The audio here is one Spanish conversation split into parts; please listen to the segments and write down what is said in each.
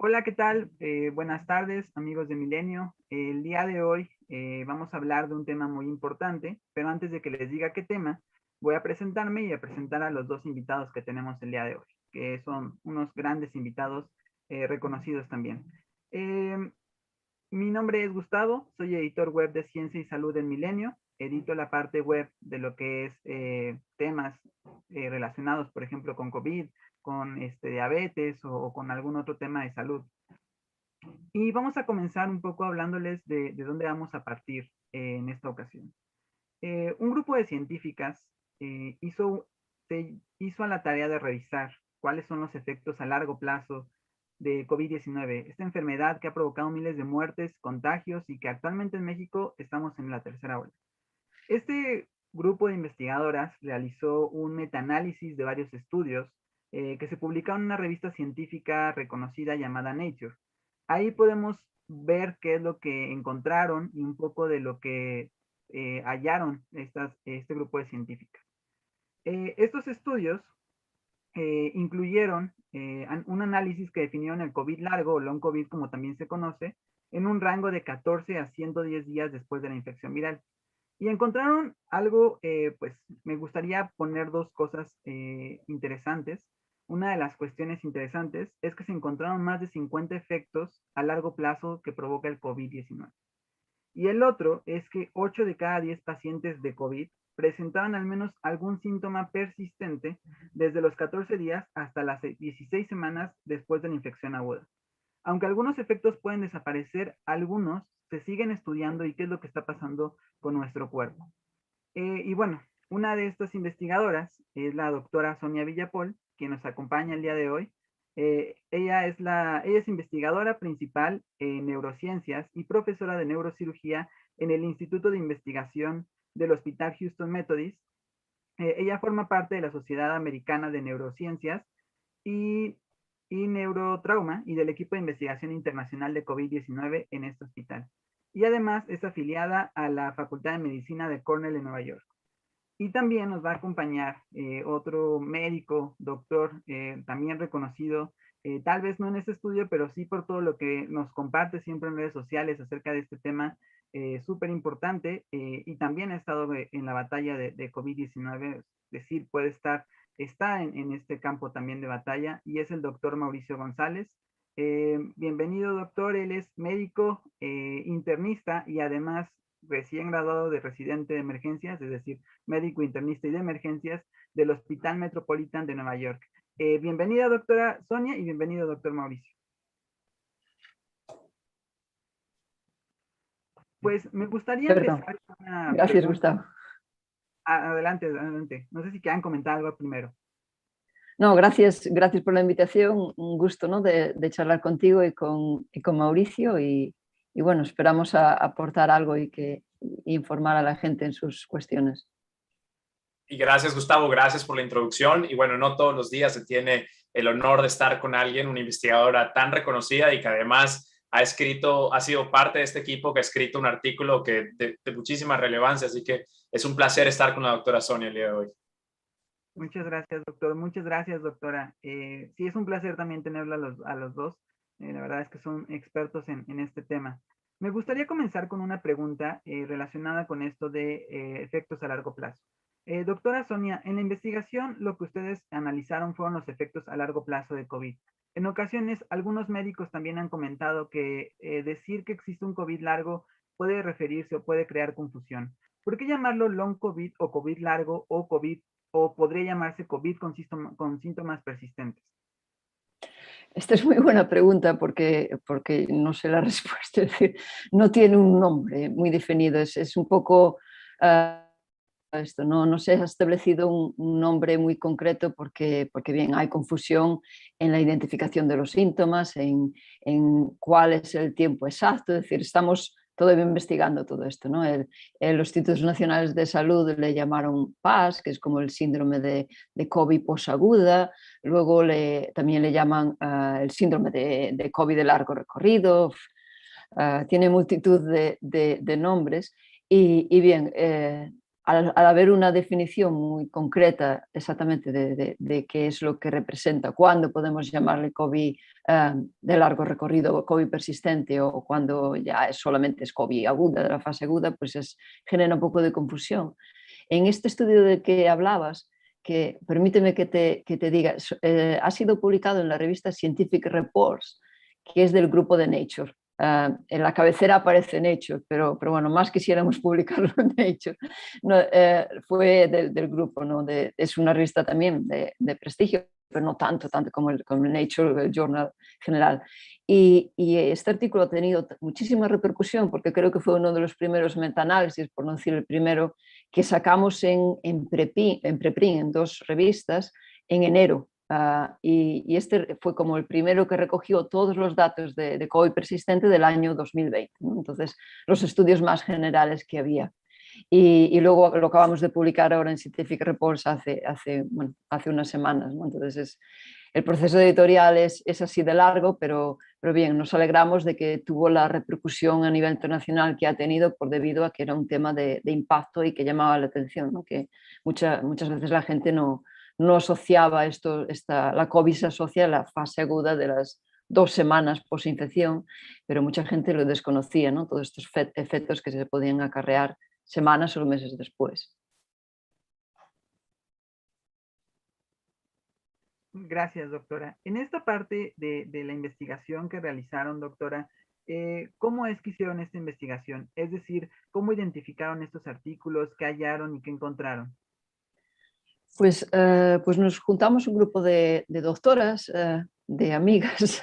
Hola, ¿qué tal? Buenas tardes, amigos de Milenio. El día de hoy vamos a hablar de un tema muy importante, pero antes de que les diga qué tema, voy a presentarme y a presentar a los dos invitados que tenemos el día de hoy, que son unos grandes invitados reconocidos también. Eh, Mi nombre es Gustavo, soy editor web de Ciencia y Salud en Milenio. Edito la parte web de lo que es temas relacionados, por ejemplo, con COVID, con diabetes o con algún otro tema de salud. Y vamos a comenzar un poco hablándoles de dónde vamos a partir en esta ocasión. Un grupo de científicas se hizo a la tarea de revisar cuáles son los efectos a largo plazo de COVID-19, esta enfermedad que ha provocado miles de muertes, contagios y que actualmente en México estamos en la tercera ola. Este grupo de investigadoras realizó un metaanálisis de varios estudios que se publicaron en una revista científica reconocida llamada Nature. Ahí podemos ver qué es lo que encontraron y un poco de lo que hallaron este grupo de científicas. Estos estudios incluyeron un análisis que definieron el COVID largo, o long COVID como también se conoce, en un rango de 14 a 110 días después de la infección viral. Y encontraron algo, pues me gustaría poner dos cosas interesantes. Una de las cuestiones interesantes es que se encontraron más de 50 efectos a largo plazo que provoca el COVID-19. Y el otro es que 8 de cada 10 pacientes de COVID presentaban al menos algún síntoma persistente desde los 14 días hasta las 16 semanas después de la infección aguda. Aunque algunos efectos pueden desaparecer, algunos se siguen estudiando y qué es lo que está pasando con nuestro cuerpo. Y bueno, una de estas investigadoras es la doctora Sonia Villapol, quien nos acompaña el día de hoy. Ella es investigadora principal en neurociencias y profesora de neurocirugía en el Instituto de Investigación del Hospital Houston Methodist. Ella forma parte de la Sociedad Americana de Neurociencias y, y Neurotrauma y del equipo de investigación internacional de COVID-19 en este hospital. Y además es afiliada a la Facultad de Medicina de Cornell en Nueva York. Y también nos va a acompañar otro médico, doctor, también reconocido, tal vez no en este estudio, pero sí por todo lo que nos comparte siempre en redes sociales acerca de este tema súper importante, y también ha estado en la batalla de COVID-19, es decir, está en este campo también de batalla, y es el doctor Mauricio González. Bienvenido, doctor. Él es médico, internista y además recién graduado de residente de emergencias, es decir, médico internista y de emergencias del Hospital Metropolitan de Nueva York. Bienvenida, doctora Sonia, y bienvenido, doctor Mauricio. Pues me gustaría Perdón. empezar con una Gracias, pregunta. Gustavo. Adelante, adelante. No sé si quieran comentar algo primero. No, gracias por la invitación. Un gusto, ¿no? de charlar contigo y con Mauricio. Y bueno, esperamos aportar algo y informar a la gente en sus cuestiones. Y gracias, Gustavo, gracias por la introducción. Y bueno, no todos los días se tiene el honor de estar con alguien, una investigadora tan reconocida y que además ha sido parte de este equipo que ha escrito un artículo de muchísima relevancia. Así que es un placer estar con la doctora Sonia el día de hoy. Muchas gracias, doctor. Muchas gracias, doctora. Sí, es un placer también tenerlo a los dos. La verdad es que son expertos en este tema. Me gustaría comenzar con una pregunta relacionada con esto de efectos a largo plazo. Doctora Sonia, en la investigación lo que ustedes analizaron fueron los efectos a largo plazo de COVID. En ocasiones, algunos médicos también han comentado que decir que existe un COVID largo puede referirse o puede crear confusión. ¿Por qué llamarlo long COVID o COVID largo o COVID o podría llamarse COVID con síntomas persistentes? Esta es muy buena pregunta porque no sé la respuesta. Es decir, no tiene un nombre muy definido. Es un poco esto. No se ha establecido un nombre muy concreto porque bien, hay confusión en la identificación de los síntomas, en cuál es el tiempo exacto. Es decir, estamos todavía investigando todo esto, ¿no? Los Institutos Nacionales de Salud le llamaron PAS, que es como el síndrome de COVID posaguda. Luego también le llaman el síndrome de COVID de largo recorrido. Tiene multitud de nombres y bien, al haber una definición muy concreta exactamente de qué es lo que representa, cuándo podemos llamarle COVID de largo recorrido o COVID persistente o cuando ya solamente es COVID aguda, de la fase aguda, pues genera un poco de confusión. En este estudio del que hablabas, que permíteme que te diga, ha sido publicado en la revista Scientific Reports, que es del grupo de Nature. En la cabecera aparece Nature, pero bueno, más quisiéramos publicarlo en Nature. No, fue del grupo, ¿no? Es una revista también de prestigio, pero no tanto como el Nature, el Journal general. Y este artículo ha tenido muchísima repercusión porque creo que fue uno de los primeros metaanálisis, por no decir el primero, que sacamos en preprint, en dos revistas, en enero. Y este fue como el primero que recogió todos los datos de COVID persistente del año 2020, ¿no? Entonces, los estudios más generales que había. Y luego lo acabamos de publicar ahora en Scientific Reports hace unas semanas, ¿no? Entonces, el proceso editorial es así de largo, pero bien, nos alegramos de que tuvo la repercusión a nivel internacional que ha tenido debido a que era un tema de impacto y que llamaba la atención, ¿no? Que muchas veces la gente no asociaba la COVID se asocia a la fase aguda de las 2 semanas posinfección, pero mucha gente lo desconocía, ¿no? Todos estos efectos que se podían acarrear semanas o meses después. Gracias, doctora. En esta parte de la investigación que realizaron, doctora, ¿cómo es que hicieron esta investigación? Es decir, ¿cómo identificaron estos artículos, qué hallaron y qué encontraron? Pues nos juntamos un grupo de doctoras, de amigas,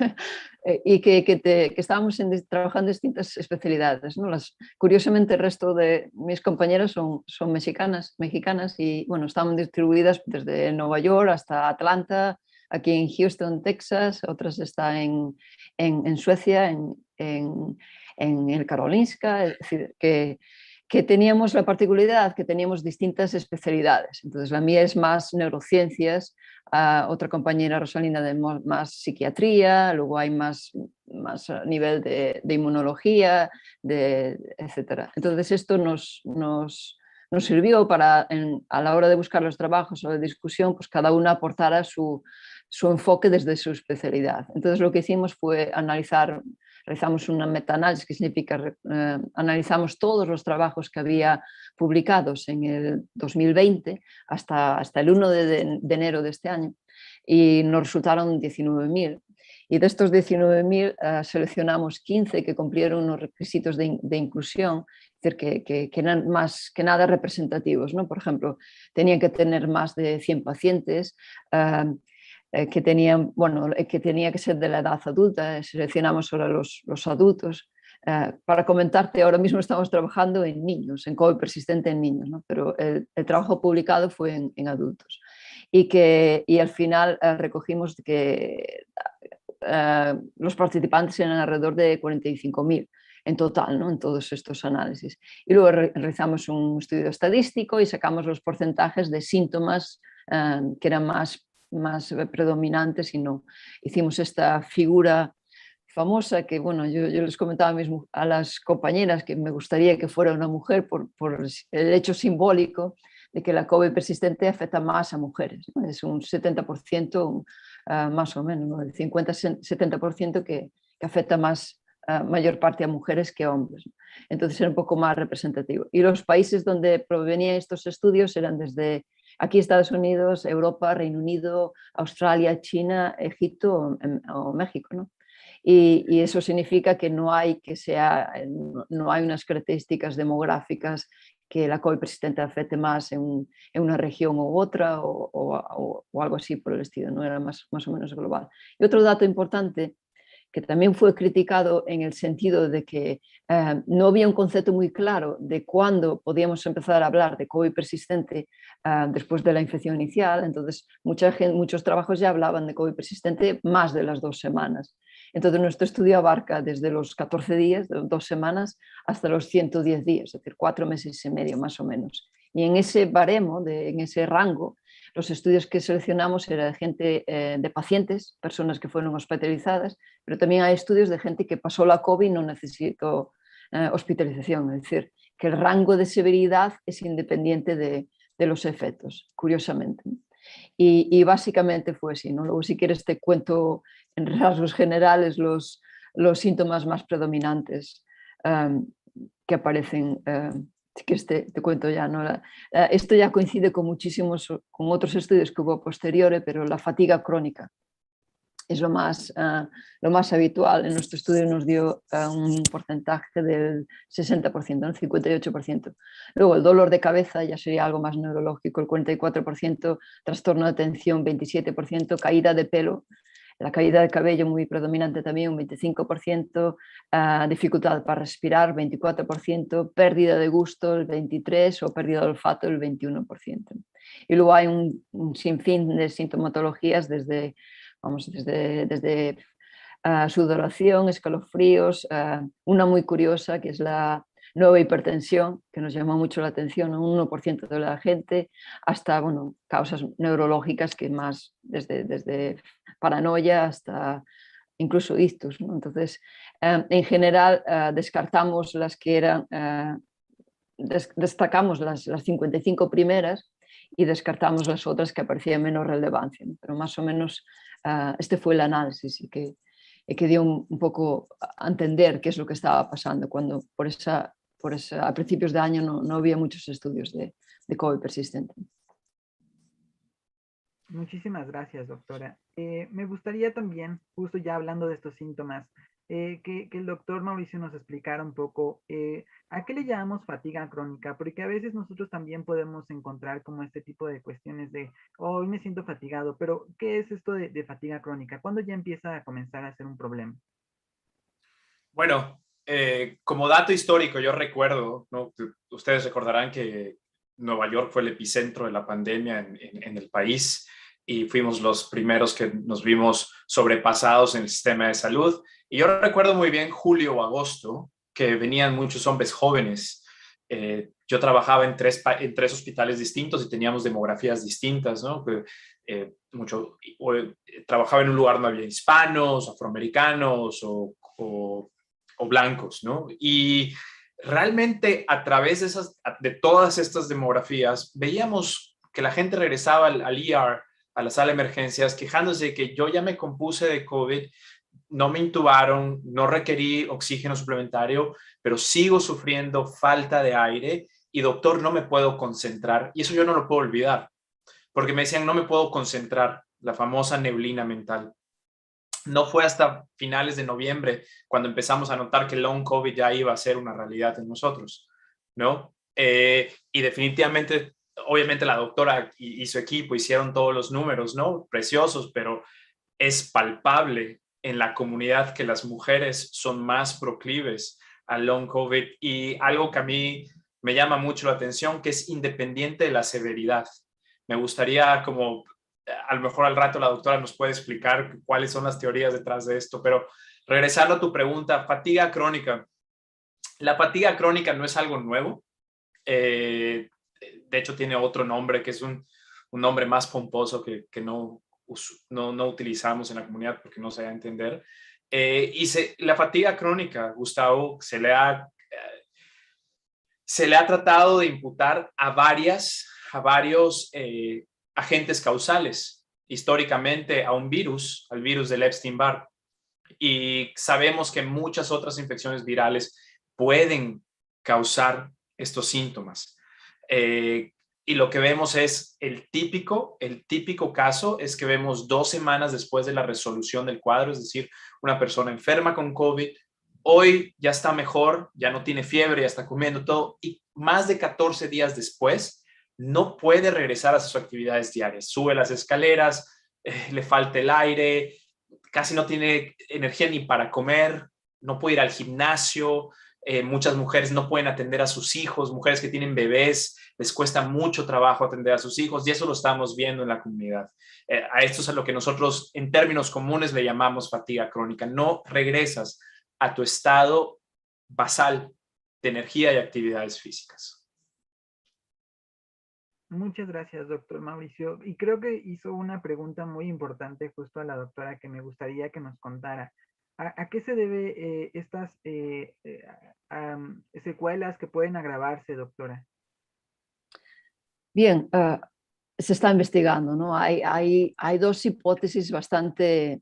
y que estábamos trabajando en distintas especialidades, ¿no? Curiosamente, el resto de mis compañeras son mexicanas y bueno, estaban distribuidas desde Nueva York hasta Atlanta, aquí en Houston, Texas, otras están en Suecia, en el Karolinska, es decir, que teníamos la particularidad que teníamos distintas especialidades. Entonces, la mía es más neurociencias, otra compañera, Rosalina, de más psiquiatría, luego hay más a nivel de inmunología, etc. Entonces, esto nos sirvió para, a la hora de buscar los trabajos o de discusión, pues cada una aportara su enfoque desde su especialidad. Entonces, lo que hicimos fue realizamos una metaanálisis, que significa analizamos todos los trabajos que había publicados en el 2020 hasta el 1 de enero de este año, y nos resultaron 19.000. Y de estos 19.000 seleccionamos 15 que cumplieron unos requisitos de inclusión, es decir, que eran más que nada representativos, ¿no? Por ejemplo, tenían que tener más de 100 pacientes, que tenía que ser de la edad adulta. Seleccionamos solo los adultos. Para comentarte, ahora mismo estamos trabajando en niños, en COVID persistente en niños, ¿no? Pero el trabajo publicado fue en adultos. Y al final recogimos que los participantes eran alrededor de 45.000 en total, ¿no? En todos estos análisis. Y luego realizamos un estudio estadístico y sacamos los porcentajes de síntomas que eran más predominantes, y no hicimos esta figura famosa que, bueno, yo les comentaba a las compañeras que me gustaría que fuera una mujer por el hecho simbólico de que la COVID persistente afecta más a mujeres, ¿no? Es un 70% más o menos, ¿no? El 50-70% que afecta más mayor parte a mujeres que a hombres. Entonces era un poco más representativo. Y los países donde provenían estos estudios eran desde aquí Estados Unidos, Europa, Reino Unido, Australia, China, Egipto o México, ¿no? Y eso significa que no hay unas características demográficas que la COVID persistente afecte más en una región u otra o algo así por el estilo, no era más o menos global. Y otro dato importante que también fue criticado en el sentido de que no había un concepto muy claro de cuándo podíamos empezar a hablar de COVID persistente después de la infección inicial. Entonces, muchos trabajos ya hablaban de COVID persistente más de las 2 semanas. Entonces, nuestro estudio abarca desde los 14 días, 2 semanas, hasta los 110 días, es decir, 4 meses y medio más o menos. Y en ese baremo, en ese rango, los estudios que seleccionamos eran de gente, de pacientes, personas que fueron hospitalizadas, pero también hay estudios de gente que pasó la COVID y no necesitó hospitalización, es decir, que el rango de severidad es independiente de los efectos, curiosamente. Y básicamente fue así, ¿no? Luego, si quieres, te cuento en rasgos generales los síntomas más predominantes que aparecen. Si quieres, te cuento ya, ¿no? Esto ya coincide con otros estudios que hubo posteriores, pero la fatiga crónica es lo más habitual. En nuestro estudio nos dio un porcentaje del 60%, el 58%. Luego el dolor de cabeza ya sería algo más neurológico, el 44%, trastorno de atención 27%, caída de pelo, la caída del cabello muy predominante también, un 25%, dificultad para respirar, 24%, pérdida de gusto, el 23%, o pérdida de olfato, el 21%. Y luego hay un sinfín de sintomatologías desde sudoración, escalofríos, una muy curiosa que es la nueva hipertensión, que nos llamó mucho la atención, un 1% de la gente, hasta causas neurológicas que más, desde paranoia hasta incluso ictus, ¿no? Entonces, en general, descartamos las que eran, destacamos las 55 primeras y descartamos las otras que aparecían menos relevancia, ¿no? Pero más o menos este fue el análisis y que dio un poco a entender qué es lo que estaba pasando cuando a principios de año no había muchos estudios de COVID persistente. Muchísimas gracias, doctora. Me gustaría también, justo ya hablando de estos síntomas, que el doctor Mauricio nos explicara un poco a qué le llamamos fatiga crónica, porque a veces nosotros también podemos encontrar como este tipo de cuestiones de, hoy me siento fatigado, pero ¿qué es esto de fatiga crónica? ¿Cuándo ya empieza a comenzar a ser un problema? Bueno, como dato histórico, yo recuerdo, ¿no? Ustedes recordarán que Nueva York fue el epicentro de la pandemia en el país y fuimos los primeros que nos vimos sobrepasados en el sistema de salud. Y yo recuerdo muy bien julio o agosto que venían muchos hombres jóvenes. Yo trabajaba en tres hospitales distintos y teníamos demografías distintas, ¿no? Trabajaba en un lugar donde había hispanos, afroamericanos o blancos, ¿no? Y realmente a través de todas estas demografías veíamos que la gente regresaba al ER, a la sala de emergencias, quejándose de que yo ya me compuse de COVID, no me intubaron, no requerí oxígeno suplementario, pero sigo sufriendo falta de aire y doctor, no me puedo concentrar. Y eso yo no lo puedo olvidar, porque me decían, no me puedo concentrar, la famosa neblina mental. No fue hasta finales de noviembre cuando empezamos a notar que el long COVID ya iba a ser una realidad en nosotros, ¿no? Y definitivamente, obviamente la doctora y su equipo hicieron todos los números, ¿no? Preciosos, pero es palpable en la comunidad que las mujeres son más proclives al long COVID y algo que a mí me llama mucho la atención, que es independiente de la severidad. Me gustaría como a lo mejor al rato la doctora nos puede explicar cuáles son las teorías detrás de esto, pero regresando a tu pregunta, fatiga crónica. La fatiga crónica no es algo nuevo. De hecho, tiene otro nombre que es un nombre más pomposo que no utilizamos en la comunidad porque no se da a entender. La fatiga crónica, Gustavo, se le ha tratado de imputar a varios agentes causales, históricamente a un virus, al virus del Epstein-Barr. Y sabemos que muchas otras infecciones virales pueden causar estos síntomas. Y lo que vemos es el típico caso es que vemos 2 semanas después de la resolución del cuadro, es decir, una persona enferma con COVID, hoy ya está mejor, ya no tiene fiebre, ya está comiendo todo, y más de 14 días después no puede regresar a sus actividades diarias. Sube las escaleras, le falta el aire, casi no tiene energía ni para comer, no puede ir al gimnasio. Muchas mujeres no pueden atender a sus hijos, mujeres que tienen bebés, les cuesta mucho trabajo atender a sus hijos, y eso lo estamos viendo en la comunidad. A esto es a lo que nosotros en términos comunes le llamamos fatiga crónica. No regresas a tu estado basal de energía y actividades físicas. Muchas gracias, doctor Mauricio. Y creo que hizo una pregunta muy importante justo a la doctora que me gustaría que nos contara. ¿A qué se debe estas secuelas que pueden agravarse, doctora? Bien, se está investigando, ¿no? Hay 2 hipótesis bastante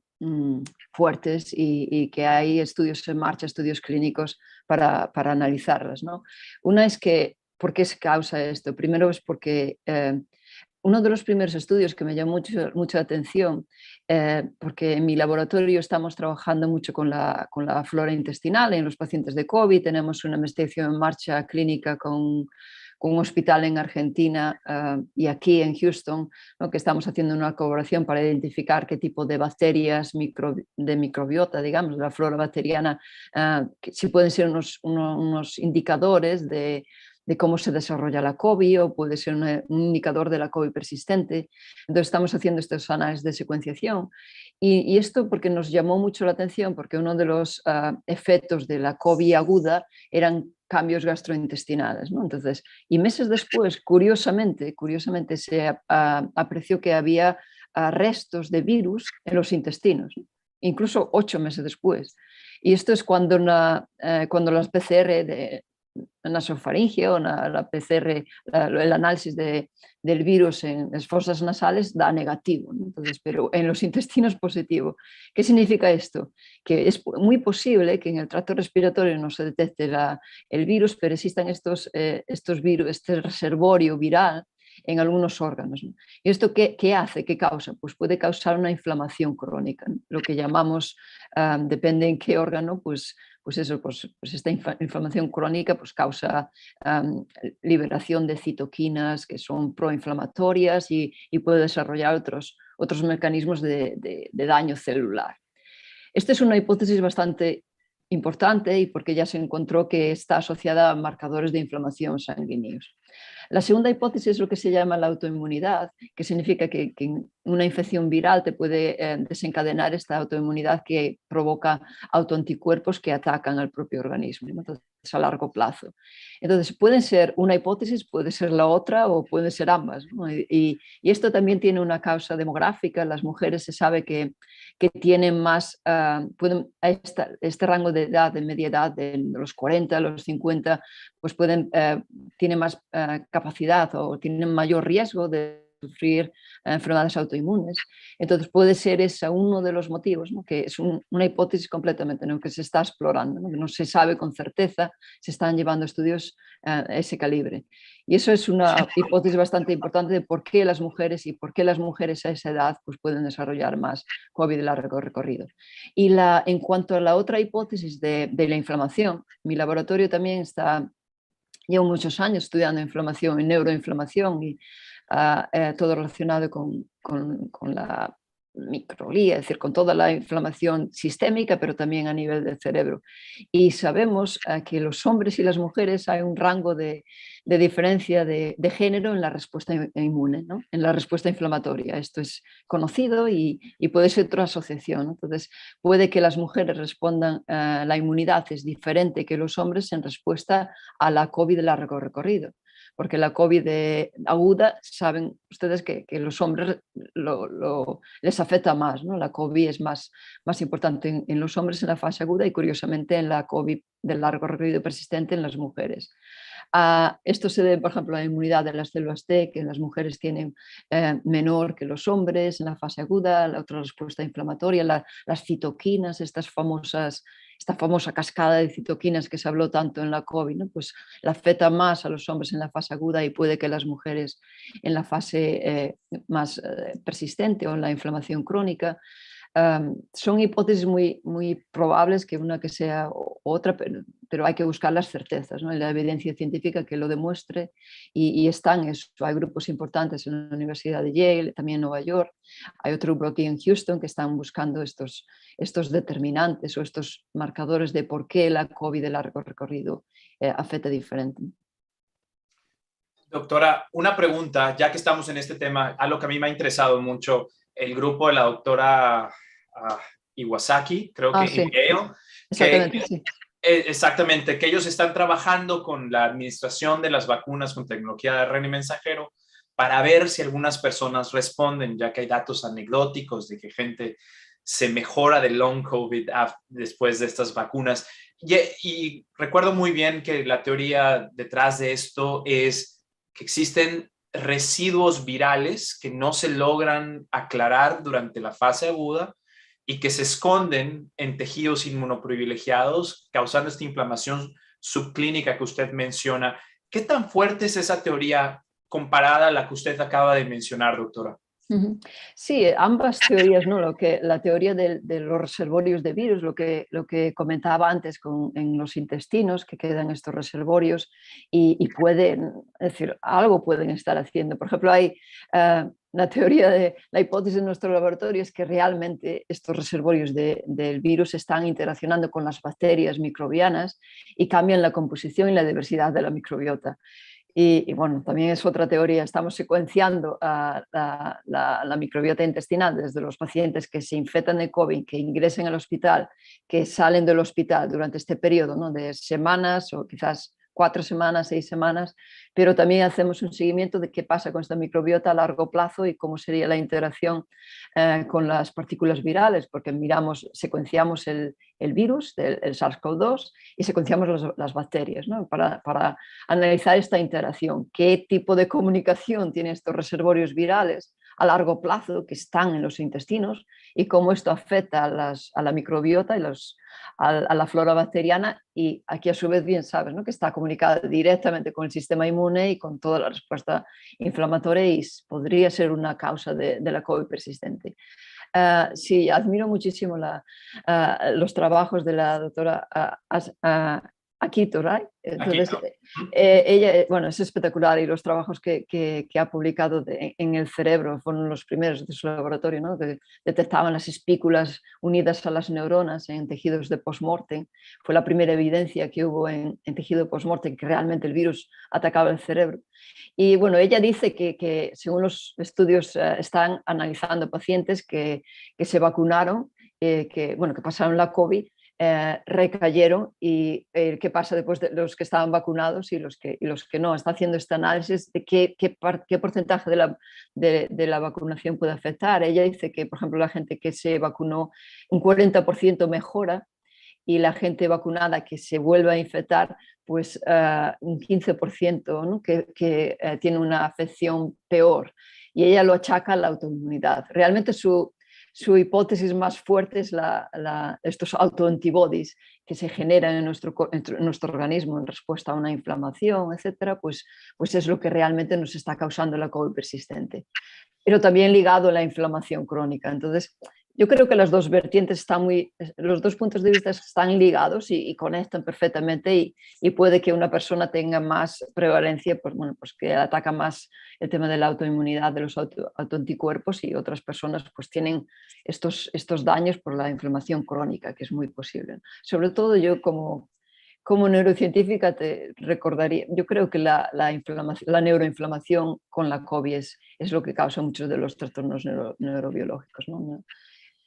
fuertes y que hay estudios en marcha, estudios clínicos para analizarlas, ¿no? Una es que, ¿por qué se causa esto? Primero es porque uno de los primeros estudios que me llamó mucho la atención, porque en mi laboratorio estamos trabajando mucho con la flora intestinal en los pacientes de COVID, tenemos una investigación en marcha clínica con un hospital en Argentina y aquí en Houston, ¿no? Que estamos haciendo una colaboración para identificar qué tipo de bacterias de microbiota, digamos, de la flora bacteriana, si pueden ser unos indicadores de cómo se desarrolla la COVID o puede ser un indicador de la COVID persistente. Entonces estamos haciendo estos análisis de secuenciación y esto porque nos llamó mucho la atención porque uno de los efectos de la COVID aguda eran cambios gastrointestinales, ¿no? Entonces, y meses después, curiosamente se apreció que había restos de virus en los intestinos, ¿no? Incluso 8 meses después. Y esto es cuando las PCR de nasofaringe o la PCR, el análisis del virus en las fosas nasales da negativo, ¿no? Entonces, pero en los intestinos positivo. ¿Qué significa esto? Que es muy posible que en el tracto respiratorio no se detecte el virus, pero existan estos virus, este reservorio viral en algunos órganos, ¿no? ¿Y esto qué hace? ¿Qué causa? Pues puede causar una inflamación crónica, ¿no? Lo que llamamos, depende en qué órgano, pues esta inflamación crónica pues causa liberación de citoquinas que son proinflamatorias y puede desarrollar otros mecanismos de daño celular. Esta es una hipótesis bastante importante y porque ya se encontró que está asociada a marcadores de inflamación sanguíneos. La segunda hipótesis es lo que se llama la autoinmunidad, que significa que una infección viral te puede desencadenar esta autoinmunidad que provoca autoanticuerpos que atacan al propio organismo, ¿no? Entonces, a largo plazo. Entonces, pueden ser una hipótesis, puede ser la otra o pueden ser ambas, ¿no? Y esto también tiene una causa demográfica. Las mujeres se sabe que tienen más, este rango de edad, de media edad, de los 40 a los 50, pues tienen más capacidad o tienen mayor riesgo de sufrir enfermedades autoinmunes. Entonces puede ser ese uno de los motivos, ¿no? Que es una hipótesis completamente, ¿no? Que se está explorando, ¿no? Que no se sabe con certeza, se están llevando estudios a ese calibre. Y eso es una hipótesis bastante importante de por qué las mujeres a esa edad pues pueden desarrollar más COVID de largo recorrido. Y en cuanto a la otra hipótesis de la inflamación, mi laboratorio también llevo muchos años estudiando inflamación y neuroinflamación y todo relacionado con la microglía, es decir, con toda la inflamación sistémica, pero también a nivel del cerebro. Y sabemos que los hombres y las mujeres hay un rango de diferencia de género en la respuesta inmune, ¿no? En la respuesta inflamatoria. Esto es conocido y puede ser otra asociación, ¿no? Entonces, puede que las mujeres respondan, la inmunidad es diferente que los hombres en respuesta a la COVID de largo recorrido. Porque la COVID aguda, saben ustedes que los hombres les afecta más, ¿no? La COVID es más importante en los hombres en la fase aguda y curiosamente en la COVID de largo recorrido persistente en las mujeres. Esto se debe, por ejemplo, a la inmunidad de las células T, que las mujeres tienen menor que los hombres en la fase aguda, la otra respuesta inflamatoria, las citoquinas, esta famosa cascada de citoquinas que se habló tanto en la COVID, ¿no? Pues la afecta más a los hombres en la fase aguda y puede que las mujeres en la fase más persistente o en la inflamación crónica. Son hipótesis muy probables que una que sea otra, pero hay que buscar las certezas, ¿no? La evidencia científica que lo demuestre y están eso. Hay grupos importantes en la Universidad de Yale, también en Nueva York. Hay otro grupo aquí en Houston que están buscando estos determinantes o estos marcadores de por qué la COVID de largo recorrido afecta diferente. Doctora, una pregunta, ya que estamos en este tema, algo que a mí me ha interesado mucho, el grupo de la doctora Iwasaki, creo que Sí. en Yale, Exactamente, sí. Exactamente, que ellos están trabajando con la administración de las vacunas con tecnología de ARN mensajero para ver si algunas personas responden, ya que hay datos anecdóticos de que gente se mejora de long COVID después de estas vacunas. Y recuerdo muy bien que la teoría detrás de esto es que existen residuos virales que no se logran aclarar durante la fase aguda y que se esconden en tejidos inmunoprivilegiados, causando esta inflamación subclínica que usted menciona. ¿Qué tan fuerte es esa teoría comparada a la que usted acaba de mencionar, doctora? Sí, ambas teorías, ¿no? La teoría de los reservorios de virus, lo que comentaba antes en los intestinos, que quedan estos reservorios y pueden, es decir, algo pueden estar haciendo. Por ejemplo, hay la hipótesis de nuestro laboratorio es que realmente estos reservorios del virus están interaccionando con las bacterias microbianas y cambian la composición y la diversidad de la microbiota. Y bueno, también es otra teoría, estamos secuenciando la microbiota intestinal desde los pacientes que se infectan de COVID, que ingresen al hospital, que salen del hospital durante este periodo, ¿no? De semanas o quizás 4 semanas, 6 semanas, pero también hacemos un seguimiento de qué pasa con esta microbiota a largo plazo y cómo sería la interacción con las partículas virales, porque secuenciamos el virus, el SARS-CoV-2, y secuenciamos las bacterias, ¿no? para analizar esta interacción, qué tipo de comunicación tienen estos reservorios virales a largo plazo que están en los intestinos y cómo esto afecta a la microbiota y a la flora bacteriana, y aquí a su vez bien sabes, ¿no? Que está comunicada directamente con el sistema inmune y con toda la respuesta inflamatoria y podría ser una causa de la COVID persistente. Sí, admiro muchísimo los trabajos de la doctora Akito, ¿right? Entonces, ella, bueno, es espectacular, y los trabajos que ha publicado en el cerebro fueron los primeros de su laboratorio, ¿no? Que detectaban las espículas unidas a las neuronas en tejidos de postmortem. Fue la primera evidencia que hubo en tejido postmortem que realmente el virus atacaba el cerebro. Y bueno, ella dice que según los estudios están analizando pacientes que se vacunaron, que pasaron la COVID, recayeron, y qué pasa después de los que estaban vacunados y los que no. Está haciendo este análisis de qué porcentaje de la vacunación puede afectar. Ella dice que, por ejemplo, la gente que se vacunó, un 40% mejora, y la gente vacunada que se vuelve a infectar, pues un 15%, ¿no? que tiene una afección peor. Y ella lo achaca a la autoinmunidad. Realmente su hipótesis más fuerte es estos autoantibodies que se generan en nuestro organismo en respuesta a una inflamación, etcétera, pues es lo que realmente nos está causando la COVID persistente. Pero también ligado a la inflamación crónica. Entonces, yo creo que las dos vertientes los dos puntos de vista están ligados y conectan perfectamente, y puede que una persona tenga más prevalencia, pues que ataca más el tema de la autoinmunidad, de los autoanticuerpos, y otras personas pues tienen estos daños por la inflamación crónica, que es muy posible. Sobre todo yo como neurocientífica te recordaría, yo creo que la neuroinflamación con la COVID es lo que causa muchos de los trastornos neurobiológicos, ¿no?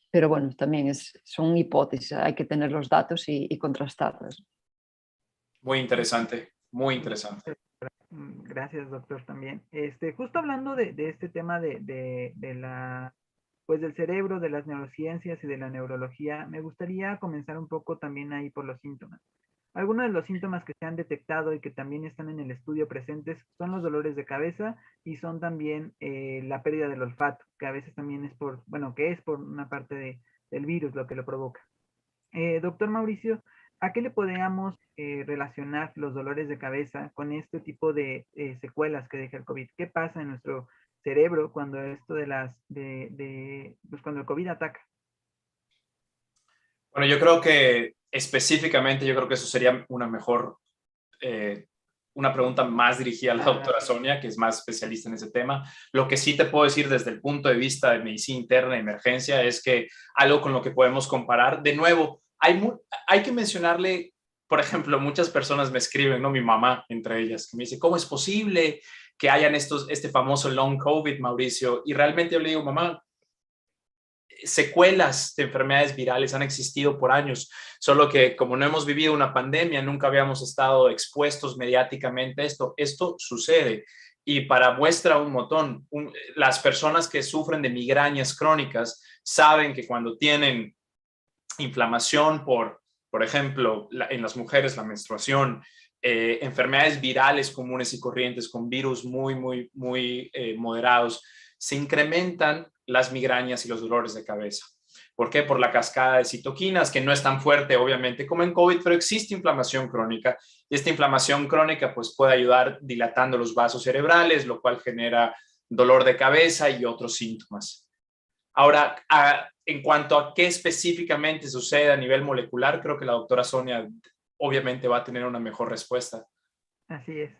Pero bueno, también son hipótesis, hay que tener los datos y contrastarlos. Muy interesante, muy interesante. Gracias, doctor, también. Justo hablando de este tema pues del cerebro, de las neurociencias y de la neurología, me gustaría comenzar un poco también ahí por los síntomas. Algunos de los síntomas que se han detectado y que también están en el estudio presentes son los dolores de cabeza y son también la pérdida del olfato, que a veces también es por, bueno, que es por una parte del virus lo que lo provoca. Doctor Mauricio, ¿a qué le podríamos relacionar los dolores de cabeza con este tipo de secuelas que deja el COVID? ¿Qué pasa en nuestro cerebro cuando esto pues cuando el COVID ataca? Bueno, yo creo que específicamente, yo creo que eso sería una mejor, una pregunta más dirigida a la doctora Sonia, que es más especialista en ese tema. Lo que sí te puedo decir desde el punto de vista de medicina interna y emergencia es que algo con lo que podemos comparar, de nuevo, hay que mencionarle, por ejemplo, muchas personas me escriben, ¿no? Mi mamá entre ellas, que me dice, ¿cómo es posible que hayan este famoso long COVID, Mauricio? Y realmente yo le digo, mamá, secuelas de enfermedades virales han existido por años, solo que como no hemos vivido una pandemia, nunca habíamos estado expuestos mediáticamente a esto. Esto sucede. Y para muestra un montón, las personas que sufren de migrañas crónicas saben que cuando tienen inflamación por ejemplo, en las mujeres la menstruación, enfermedades virales comunes y corrientes con virus muy moderados, se incrementan las migrañas y los dolores de cabeza. ¿Por qué? Por la cascada de citoquinas, que no es tan fuerte, obviamente, como en COVID, pero existe inflamación crónica. Y esta inflamación crónica pues, puede ayudar dilatando los vasos cerebrales, lo cual genera dolor de cabeza y otros síntomas. Ahora, en cuanto a qué específicamente sucede a nivel molecular, creo que la doctora Sonia obviamente va a tener una mejor respuesta. Así es.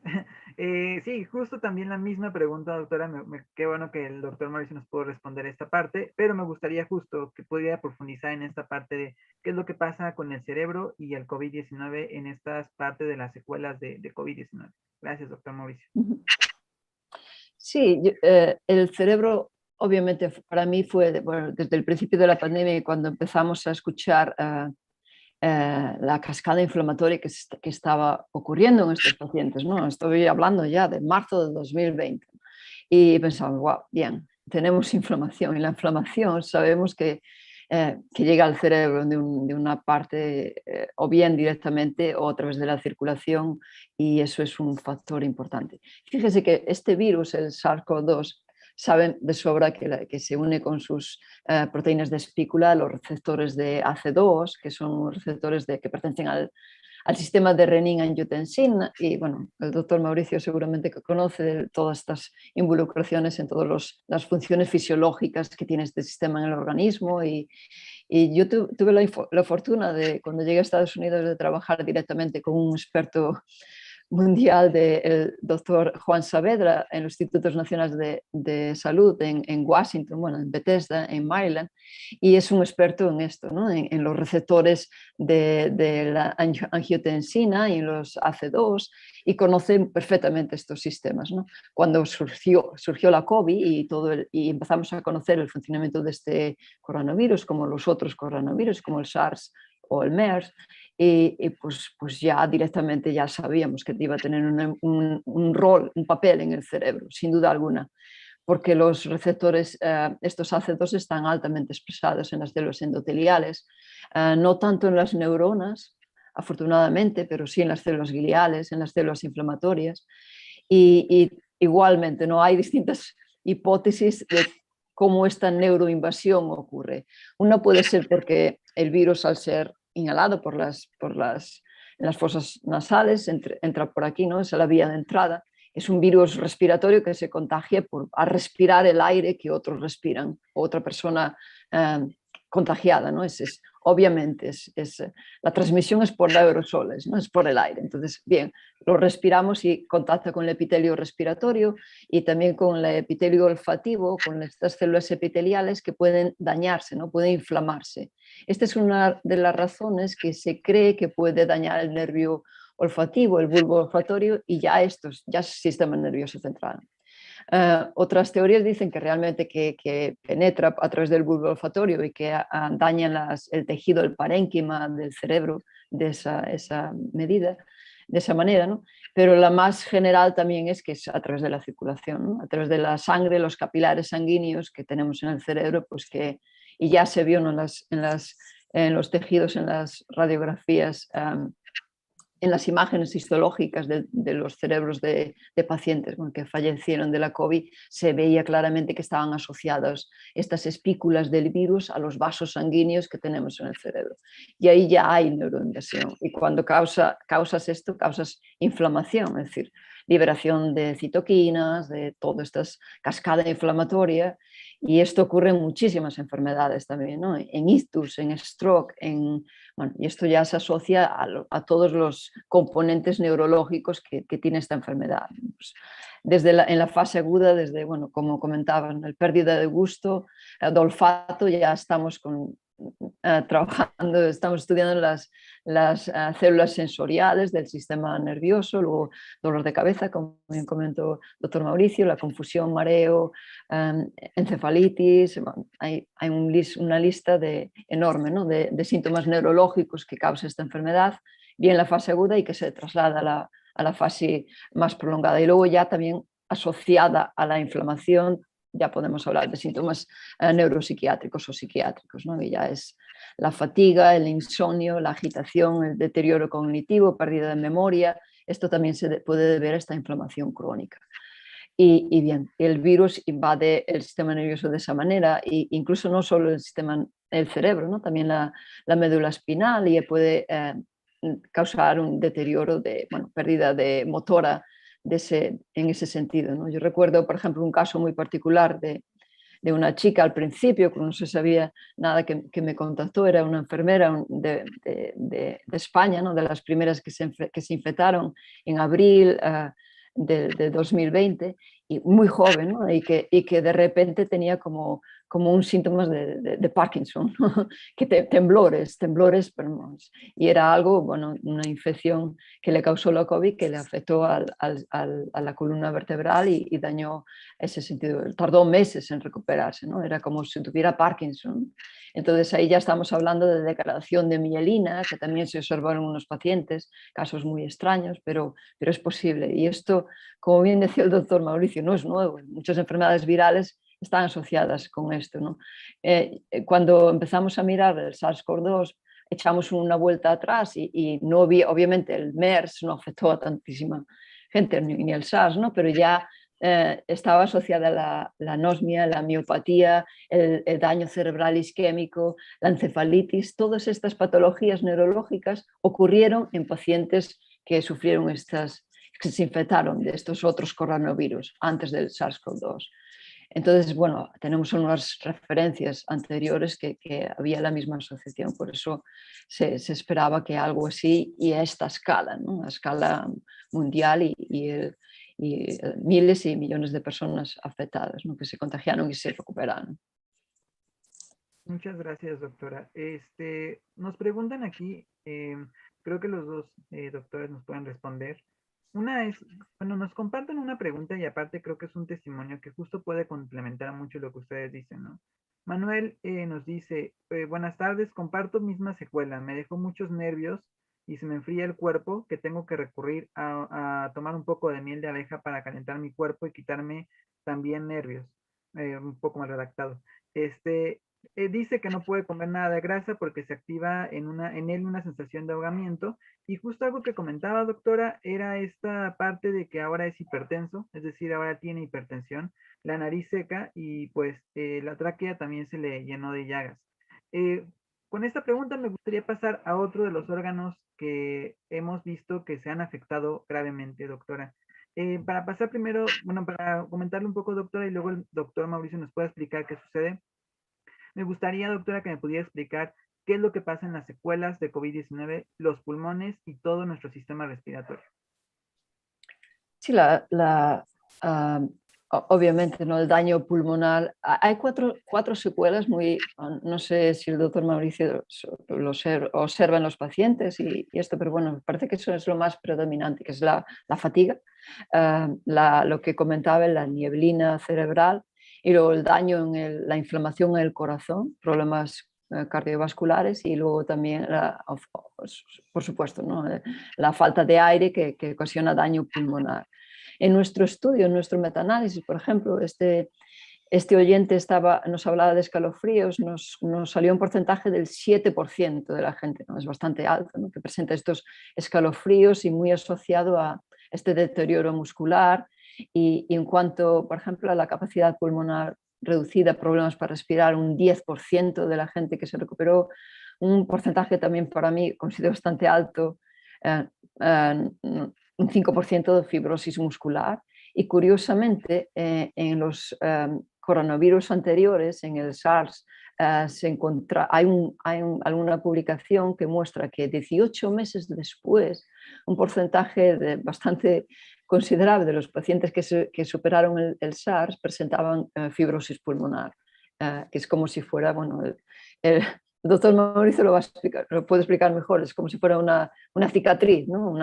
Sí, justo también la misma pregunta, doctora. Qué bueno que el doctor Mauricio nos pudo responder esta parte, pero me gustaría justo que pudiera profundizar en esta parte de qué es lo que pasa con el cerebro y el COVID-19 en estas partes de las secuelas de COVID-19. Gracias, doctor Mauricio. Sí, el cerebro obviamente para mí fue, bueno, desde el principio de la pandemia, cuando empezamos a escuchar la cascada inflamatoria que estaba ocurriendo en estos pacientes, ¿no? Estoy hablando ya de marzo de 2020 y pensamos, wow, bien, tenemos inflamación y la inflamación sabemos que llega al cerebro de una parte o bien directamente o a través de la circulación, y eso es un factor importante. Fíjese que este virus, el SARS-CoV-2, saben de sobra que se une con sus proteínas de espícula, los receptores de AC2, que son receptores que pertenecen al sistema de renin-angiotensina, y bueno, el doctor Mauricio seguramente que conoce todas estas involucraciones en todas las funciones fisiológicas que tiene este sistema en el organismo, y yo tuve la fortuna de, cuando llegué a Estados Unidos, de trabajar directamente con un experto mundial del doctor Juan Saavedra en los Institutos Nacionales de Salud en Washington, bueno, en Bethesda, en Maryland, y es un experto en esto, ¿no? en los receptores de la angiotensina y en los AC2, y conoce perfectamente estos sistemas, ¿no? Cuando surgió la COVID y empezamos a conocer el funcionamiento de este coronavirus, como los otros coronavirus, como el SARS o el MERS, y pues ya directamente ya sabíamos que iba a tener un rol, un papel en el cerebro, sin duda alguna, porque los receptores, estos AC2, están altamente expresados en las células endoteliales, no tanto en las neuronas, afortunadamente, pero sí en las células gliales, en las células inflamatorias, y igualmente no hay distintas hipótesis de cómo esta neuroinvasión ocurre. Una puede ser porque el virus, al ser inhalado en las fosas nasales, entra por aquí, ¿no? Esa es la vía de entrada. Es un virus respiratorio que se contagia a respirar el aire que otros respiran, o otra persona contagiada, ¿no? Obviamente, la transmisión es por aerosoles, ¿no? Es por el aire. Entonces, bien, lo respiramos y contacta con el epitelio respiratorio y también con el epitelio olfativo, con estas células epiteliales que pueden dañarse, ¿no? Pueden inflamarse. Esta es una de las razones que se cree que puede dañar el nervio olfativo, el bulbo olfatorio, y ya es sistema nervioso central. Otras teorías dicen que realmente que penetra a través del bulbo olfatorio y que daña el tejido, el parénquima del cerebro de esa medida, de esa manera, ¿no? Pero la más general también es que es a través de la circulación, ¿no? A través de la sangre, los capilares sanguíneos que tenemos en el cerebro, pues y ya se vio, ¿no? en los tejidos, en las radiografías en las imágenes histológicas de los cerebros de pacientes que fallecieron de la COVID, se veía claramente que estaban asociadas estas espículas del virus a los vasos sanguíneos que tenemos en el cerebro. Y ahí ya hay neuroinvasión. Y cuando causas esto, causas inflamación, es decir, liberación de citoquinas, de toda esta cascada inflamatoria. Y esto ocurre en muchísimas enfermedades también, ¿no? En ictus, en stroke, bueno, y esto ya se asocia a todos los componentes neurológicos que tiene esta enfermedad. Pues desde en la fase aguda, desde, bueno, como comentaban, el pérdida de gusto, de olfato, ya estamos trabajando, estamos estudiando las células sensoriales del sistema nervioso, luego dolor de cabeza, como bien comentó el doctor Mauricio, la confusión, mareo, encefalitis. Bueno, hay una lista enorme, ¿no? de síntomas neurológicos que causa esta enfermedad, bien la fase aguda y que se traslada a la fase más prolongada. Y luego ya también asociada a la inflamación, ya podemos hablar de síntomas neuropsiquiátricos o psiquiátricos, ¿no? Y ya es la fatiga, el insomnio, la agitación, el deterioro cognitivo, pérdida de memoria. Esto también se puede deber a esta inflamación crónica. Y bien, el virus invade el sistema nervioso de esa manera, e incluso no solo el cerebro, ¿no? También la médula espinal, y puede causar un deterioro pérdida de motora en ese sentido, ¿no? Yo recuerdo, por ejemplo, un caso muy particular de una chica al principio, que no se sabía nada, que me contactó, era una enfermera de España, ¿no? De las primeras que se infectaron en abril de 2020, y muy joven, ¿no? y que de repente tenía como un síntomas de Parkinson, ¿no? Que temblores, y era algo, bueno, una infección que le causó la COVID, que le afectó a la columna vertebral y dañó ese sentido. Tardó meses en recuperarse, ¿no? Era como si tuviera Parkinson. Entonces ahí ya estamos hablando de degradación de mielina, que también se observó en unos pacientes, casos muy extraños, pero es posible. Y esto, como bien decía el doctor Mauricio, no es nuevo. Muchas enfermedades virales están asociadas con esto, ¿no? Cuando empezamos a mirar el SARS-CoV-2, echamos una vuelta atrás y no obviamente el MERS no afectó a tantísima gente, ni el SARS, ¿no? Pero ya estaba asociada la anosmia, la miopatía, el daño cerebral isquémico, la encefalitis. Todas estas patologías neurológicas ocurrieron en pacientes que sufrieron que se infectaron de estos otros coronavirus antes del SARS-CoV-2. Entonces, bueno, tenemos unas referencias anteriores que había la misma asociación, por eso se esperaba que algo así, y a esta escala, ¿no? A escala mundial, y miles y millones de personas afectadas, ¿no? Que se contagiaron y se recuperaron. Muchas gracias, doctora. Nos preguntan aquí, creo que los dos doctores nos pueden responder. Una es, bueno, nos comparten una pregunta y aparte creo que es un testimonio que justo puede complementar mucho lo que ustedes dicen, ¿no? Manuel nos dice, buenas tardes, comparto misma secuela, me dejó muchos nervios y se me enfría el cuerpo, que tengo que recurrir a tomar un poco de miel de abeja para calentar mi cuerpo y quitarme también nervios. Un poco mal redactado. Dice que no puede comer nada de grasa porque se activa en él una sensación de ahogamiento. Y justo algo que comentaba, doctora, era esta parte de que ahora es hipertenso, es decir, ahora tiene hipertensión, la nariz seca y pues la tráquea también se le llenó de llagas. Con esta pregunta me gustaría pasar a otro de los órganos que hemos visto que se han afectado gravemente, doctora. Para pasar primero, bueno, para comentarle un poco, doctora, y luego el doctor Mauricio nos puede explicar qué sucede. Me gustaría, doctora, que me pudiera explicar qué es lo que pasa en las secuelas de COVID-19, los pulmones y todo nuestro sistema respiratorio. Sí, obviamente, ¿no? El daño pulmonar. Hay cuatro secuelas no sé si el doctor Mauricio lo observa en los pacientes y esto, pero bueno, me parece que eso es lo más predominante, que es la fatiga, lo que comentaba, la nieblina cerebral, y luego el daño la inflamación en el corazón, problemas cardiovasculares, y luego también, por supuesto, ¿no? La falta de aire que ocasiona daño pulmonar. En nuestro estudio, en nuestro metaanálisis, por ejemplo, este oyente nos hablaba de escalofríos, nos salió un porcentaje del 7% de la gente, ¿no? Es bastante alto, ¿no? Que presenta estos escalofríos y muy asociado a este deterioro muscular. Y en cuanto, por ejemplo, a la capacidad pulmonar reducida, problemas para respirar, un 10% de la gente que se recuperó, un porcentaje también para mí considero bastante alto, un 5% de fibrosis muscular. Y curiosamente, en los coronavirus anteriores, en el SARS, hay alguna publicación que muestra que 18 meses después, un porcentaje bastante considerable de los pacientes que superaron el SARS presentaban fibrosis pulmonar, que es como si fuera, bueno, el doctor Mauricio lo puede explicar mejor, es como si fuera una cicatriz, ¿no?